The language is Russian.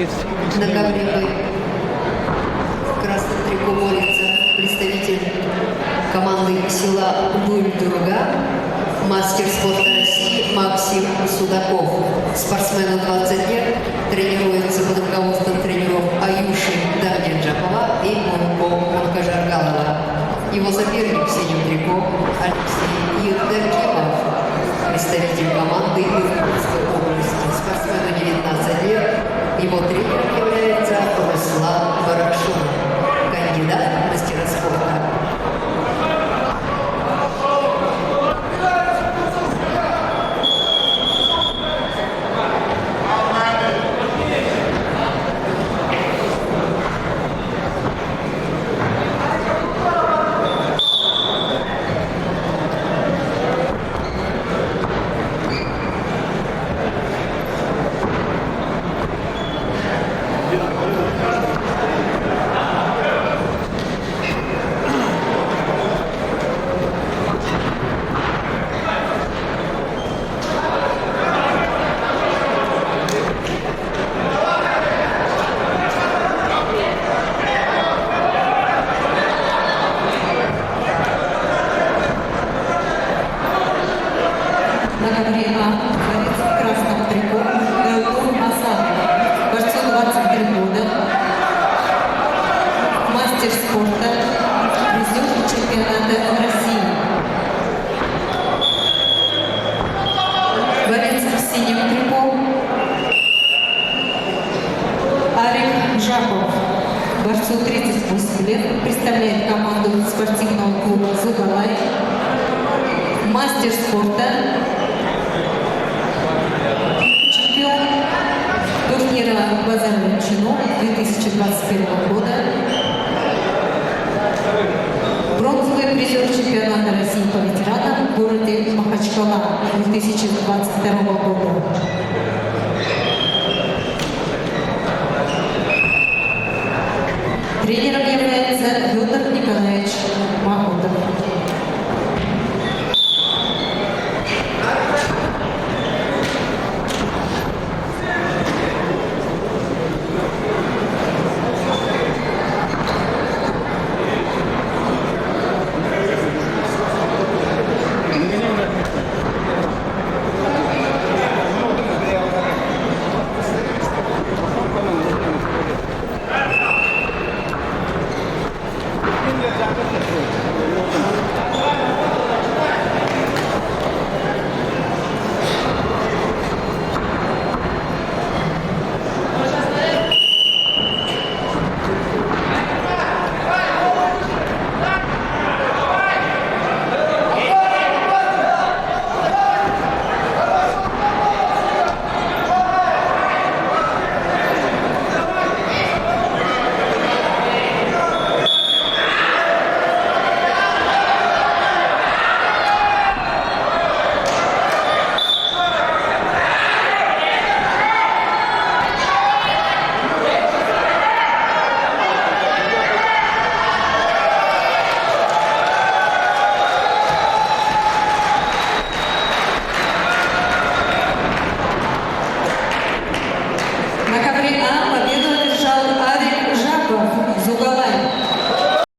На ковре в красном трико борется представитель команды села Бульдурга, мастер спорта России Максим Судаков. Спортсмену 20 лет, тренируется под руководством тренеров Аюши Давнеджапова и Монкажаргалова. Его соперник в синем трико Алексей Евдокимов, представитель команды Иркутской области. Спортсмену 19 лет, его тренером является Руслан Барашун, кандидат в мастера спорта. На ковре А борец в красном трико Галков Асад, борцу 23 года, мастер спорта, призер чемпионата России. Борец в синем трико Арик Жаков, борцу 38 лет, представляет команду спортивного клуба «Зугалай», мастер спорта, чемпион турнира «Базарный Чино» 2021 года, бронзовый призер чемпионата России по ветеранам в городе Махачкала 2022 года.